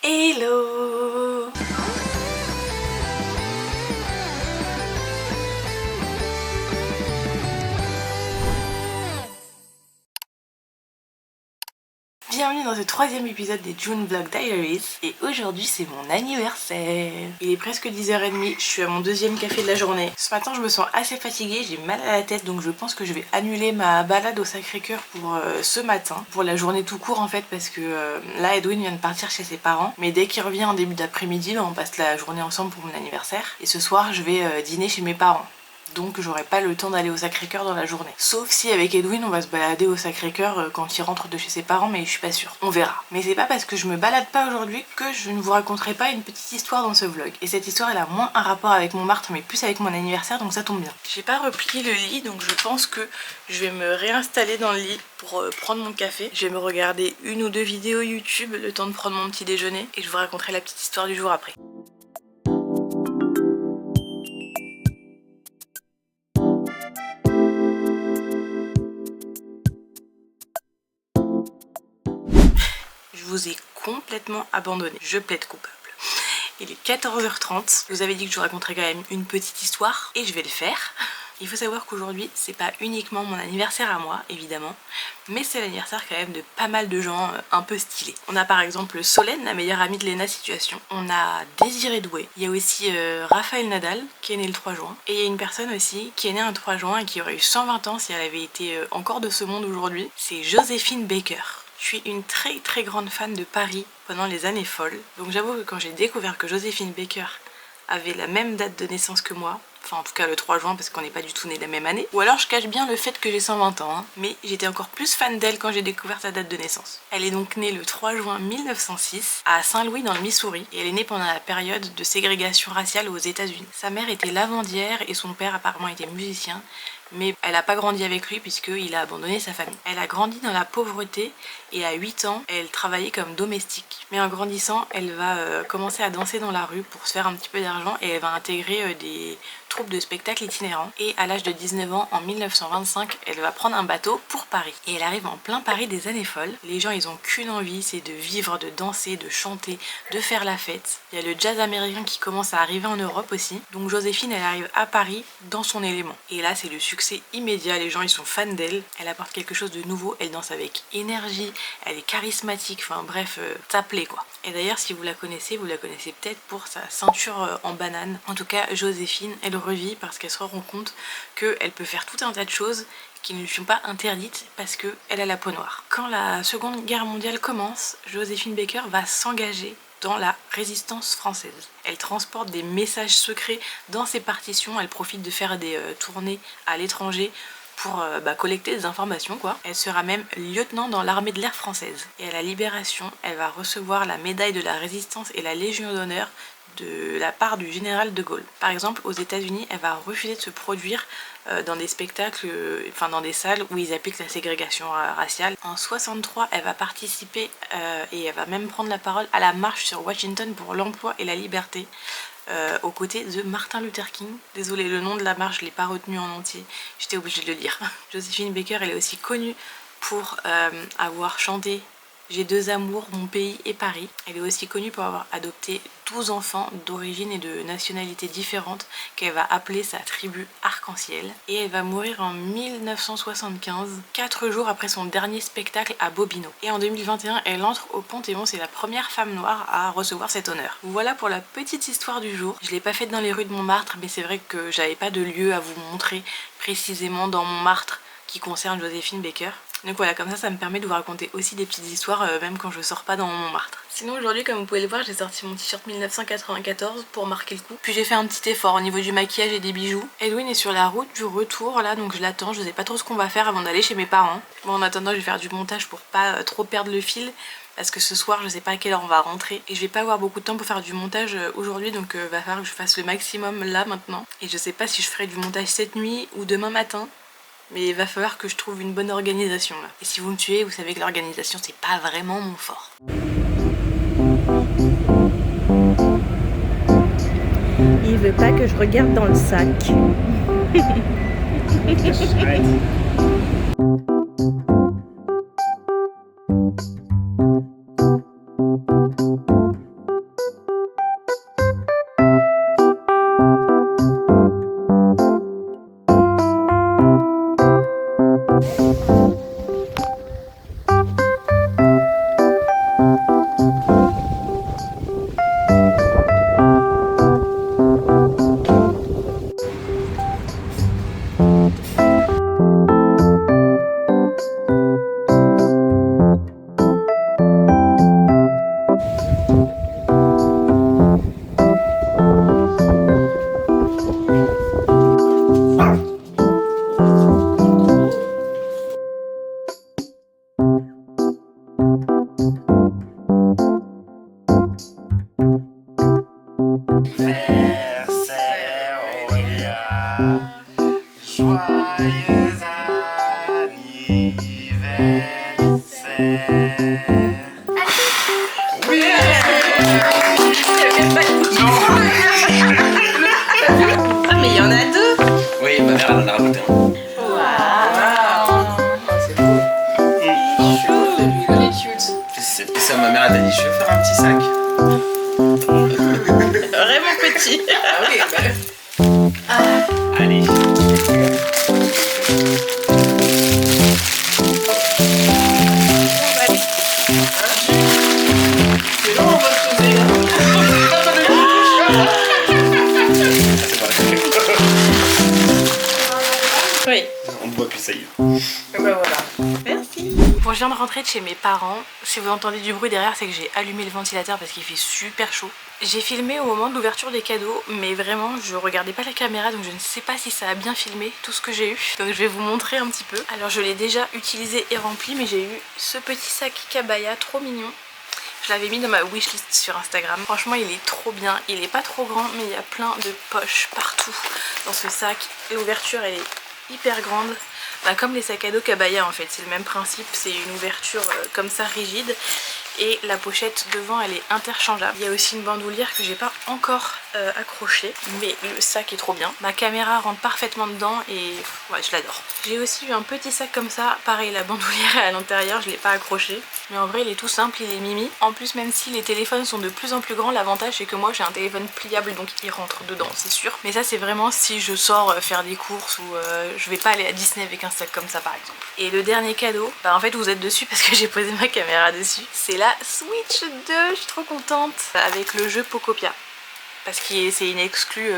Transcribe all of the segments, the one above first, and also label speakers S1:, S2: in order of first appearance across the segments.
S1: Hello! Bienvenue dans ce troisième épisode des June Vlog Diaries et aujourd'hui c'est mon anniversaire. Il est presque 10h30, je suis à mon deuxième café de la journée. Ce matin je me sens assez fatiguée, j'ai mal à la tête donc je pense que je vais annuler ma balade au Sacré-Cœur pour ce matin. Pour la journée tout court en fait parce que là Edwin vient de partir chez ses parents. Mais dès qu'il revient en début d'après-midi, on passe la journée ensemble pour mon anniversaire. Et ce soir je vais dîner chez mes parents. Donc j'aurai pas le temps d'aller au Sacré-Cœur dans la journée. Sauf si avec Edwin on va se balader au Sacré-Cœur quand il rentre de chez ses parents, mais je suis pas sûre. On verra. Mais c'est pas parce que je me balade pas aujourd'hui que je ne vous raconterai pas une petite histoire dans ce vlog. Et cette histoire elle a moins un rapport avec Montmartre mais plus avec mon anniversaire, donc ça tombe bien. J'ai pas replié le lit donc je pense que je vais me réinstaller dans le lit pour prendre mon café. Je vais me regarder une ou deux vidéos YouTube le temps de prendre mon petit déjeuner et je vous raconterai la petite histoire du jour après. Je vous ai complètement abandonné, je plaide coupable. Il est 14h30, je vous avais dit que je vous raconterais quand même une petite histoire et je vais le faire. Il faut savoir qu'aujourd'hui c'est pas uniquement mon anniversaire à moi évidemment, mais c'est l'anniversaire quand même de pas mal de gens un peu stylés. On a par exemple Solène, la meilleure amie de Léna Situation, on a Désiré Doué, il y a aussi Raphaël Nadal qui est né le 3 juin, et il y a une personne aussi qui est née un 3 juin et qui aurait eu 120 ans si elle avait été encore de ce monde aujourd'hui, c'est Joséphine Baker. Je suis une très grande fan de Paris pendant les années folles, donc j'avoue que quand j'ai découvert que Joséphine Baker avait la même date de naissance que moi, enfin en tout cas le 3 juin parce qu'on n'est pas du tout nés la même année, ou alors je cache bien le fait que j'ai 120 ans, mais j'étais encore plus fan d'elle quand j'ai découvert sa date de naissance. Elle est donc née le 3 juin 1906 à Saint-Louis dans le Missouri, et elle est née pendant la période de ségrégation raciale aux États-Unis. Sa mère était lavandière et son père apparemment était musicien, mais elle n'a pas grandi avec lui puisqu'il a abandonné sa famille. Elle a grandi dans la pauvreté et à 8 ans, elle travaillait comme domestique. Mais en grandissant, elle va commencer à danser dans la rue pour se faire un petit peu d'argent et elle va intégrer des troupes de spectacles itinérants. Et à l'âge de 19 ans, en 1925, elle va prendre un bateau pour Paris. Et elle arrive en plein Paris des années folles. Les gens, ils ont qu'une envie, c'est de vivre, de danser, de chanter, de faire la fête. Il y a le jazz américain qui commence à arriver en Europe aussi. Donc Joséphine, elle arrive à Paris dans son élément. Et là, c'est le succès immédiat, les gens ils sont fans d'elle, elle apporte quelque chose de nouveau, elle danse avec énergie, elle est charismatique, enfin bref, ça plaît quoi. Et d'ailleurs si vous la connaissez peut-être pour sa ceinture en banane. En tout cas Joséphine, elle revit parce qu'elle se rend compte qu'elle peut faire tout un tas de choses qui ne lui sont pas interdites parce qu'elle a la peau noire. Quand la Seconde Guerre mondiale commence, Joséphine Baker va s'engager dans la résistance française. Elle transporte des messages secrets dans ses partitions, elle profite de faire des tournées à l'étranger pour collecter des informations quoi. Elle sera même lieutenant dans l'armée de l'air française. Et à la Libération, elle va recevoir la médaille de la résistance et la Légion d'honneur de la part du général de Gaulle. Par exemple, aux États-Unis, elle va refuser de se produire dans des spectacles, enfin dans des salles où ils appliquent la ségrégation raciale. En 63, elle va participer et elle va même prendre la parole à la marche sur Washington pour l'emploi et la liberté. Aux côtés de Martin Luther King. Désolée, le nom de la marche, je l'ai pas retenu en entier, j'étais obligée de le dire. Joséphine Baker, elle est aussi connue pour avoir chanté J'ai deux amours, mon pays et Paris. Elle est aussi connue pour avoir adopté 12 enfants d'origine et de nationalités différentes qu'elle va appeler sa tribu arc-en-ciel. Et elle va mourir en 1975, 4 jours après son dernier spectacle à Bobino. Et en 2021, elle entre au Panthéon, c'est la première femme noire à recevoir cet honneur. Voilà pour la petite histoire du jour. Je l'ai pas faite dans les rues de Montmartre, mais c'est vrai que j'avais pas de lieu à vous montrer précisément dans Montmartre qui concerne Joséphine Baker. Donc voilà, comme ça me permet de vous raconter aussi des petites histoires même quand je sors pas dans Montmartre. Sinon aujourd'hui, comme vous pouvez le voir, j'ai sorti mon t-shirt 1994 pour marquer le coup. Puis j'ai fait un petit effort au niveau du maquillage et des bijoux. Edwin est sur la route du retour là, donc je l'attends. Je sais pas trop ce qu'on va faire avant d'aller chez mes parents. Bon, en attendant, je vais faire du montage pour pas trop perdre le fil. Parce que ce soir je sais pas à quelle heure on va rentrer et je vais pas avoir beaucoup de temps pour faire du montage aujourd'hui, donc va falloir que je fasse le maximum là maintenant. Et je sais pas si je ferai du montage cette nuit ou demain matin. Mais il va falloir que je trouve une bonne organisation là. Et si vous me tuez, vous savez que l'organisation c'est pas vraiment mon fort.
S2: Il veut pas que je regarde dans le sac.
S3: Anniversaire, Aurélia. Joyeux anniversaire. Oui.
S1: Ah mais il y en a deux.
S3: Oui, ma mère elle en a rajouté un. Et ça, ma mère elle a dit, je vais faire un petit sac.
S1: Vraiment petit.
S3: Allez.
S1: Oui.
S3: On ne voit plus, ça y est.
S1: Voilà. Merci. Bon, je viens de rentrer de chez mes parents. Si vous entendez du bruit derrière, c'est que j'ai allumé le ventilateur parce qu'il fait super chaud. J'ai filmé au moment de l'ouverture des cadeaux, mais vraiment je regardais pas la caméra, donc je ne sais pas si ça a bien filmé tout ce que j'ai eu. Donc je vais vous montrer un petit peu. Alors je l'ai déjà utilisé et rempli, mais j'ai eu ce petit sac Kabaya trop mignon. Je l'avais mis dans ma wishlist sur Instagram. Franchement il est trop bien, il est pas trop grand, mais il y a plein de poches partout dans ce sac. L'ouverture elle est hyper grande. Bah, comme les sacs à dos Kabaya en fait, c'est le même principe, c'est une ouverture comme ça rigide et la pochette devant elle est interchangeable. Il y a aussi une bandoulière que j'ai pas encore accrochée, mais le sac est trop bien. Ma caméra rentre parfaitement dedans et ouais, je l'adore. J'ai aussi eu un petit sac comme ça, pareil la bandoulière est à l'intérieur, je l'ai pas accroché, mais en vrai il est tout simple, il est mimi. En plus même si les téléphones sont de plus en plus grands, l'avantage c'est que moi j'ai un téléphone pliable donc il rentre dedans c'est sûr. Mais ça c'est vraiment si je sors faire des courses ou je vais pas aller à Disney avec un sac comme ça par exemple. Et le dernier cadeau, bah en fait vous êtes dessus parce que j'ai posé ma caméra dessus, c'est la Switch 2, je suis trop contente, avec le jeu Pocopia. Parce que c'est une exclue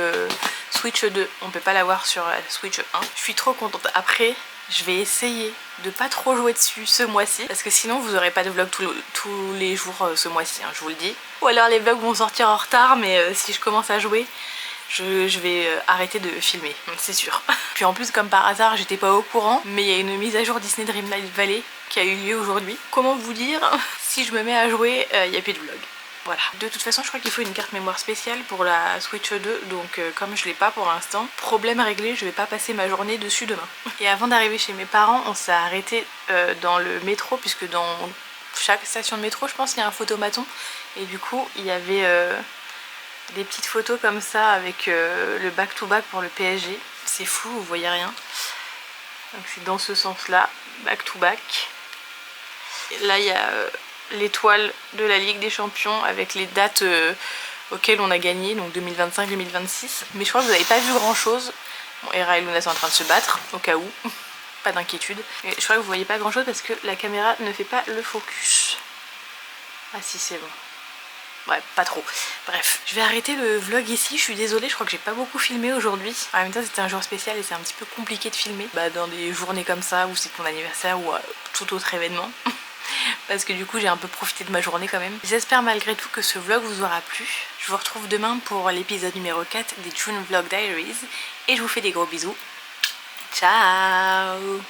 S1: Switch 2, on peut pas l'avoir sur la Switch 1. Je suis trop contente. Après, je vais essayer de pas trop jouer dessus ce mois-ci, parce que sinon vous aurez pas de vlog tous les jours ce mois-ci, hein, je vous le dis. Ou alors les vlogs vont sortir en retard, mais si je commence à jouer, je vais arrêter de filmer, c'est sûr. Puis en plus comme par hasard j'étais pas au courant, mais il y a une mise à jour Disney Dreamlight Valley qui a eu lieu aujourd'hui. Comment vous dire, si je me mets à jouer, il n'y a plus de vlog. Voilà. De toute façon je crois qu'il faut une carte mémoire spéciale pour la Switch 2, donc comme je l'ai pas pour l'instant, problème réglé, je vais pas passer ma journée dessus demain. Et avant d'arriver chez mes parents, on s'est arrêté dans le métro, puisque dans chaque station de métro je pense qu'il y a un photomaton, et du coup il y avait des petites photos comme ça avec le back-to-back pour le PSG. C'est flou, vous voyez rien. Donc c'est dans ce sens là, back-to-back. Là il y a l'étoile de la Ligue des Champions avec les dates auxquelles on a gagné, donc 2025-2026. Mais je crois que vous n'avez pas vu grand chose. Bon, Hera et Luna sont en train de se battre, au cas où. Pas d'inquiétude. Mais je crois que vous voyez pas grand chose parce que la caméra ne fait pas le focus. Ah si, c'est bon. Ouais, pas trop. Bref, je vais arrêter le vlog ici, je suis désolée, je crois que j'ai pas beaucoup filmé aujourd'hui. En même temps c'était un jour spécial et c'est un petit peu compliqué de filmer dans des journées comme ça, où c'est ton anniversaire ou tout autre événement. Parce que du coup j'ai un peu profité de ma journée quand même. J'espère malgré tout que ce vlog vous aura plu. Je vous retrouve demain pour l'épisode numéro 4 des June Vlog Diaries. Et je vous fais des gros bisous. Ciao!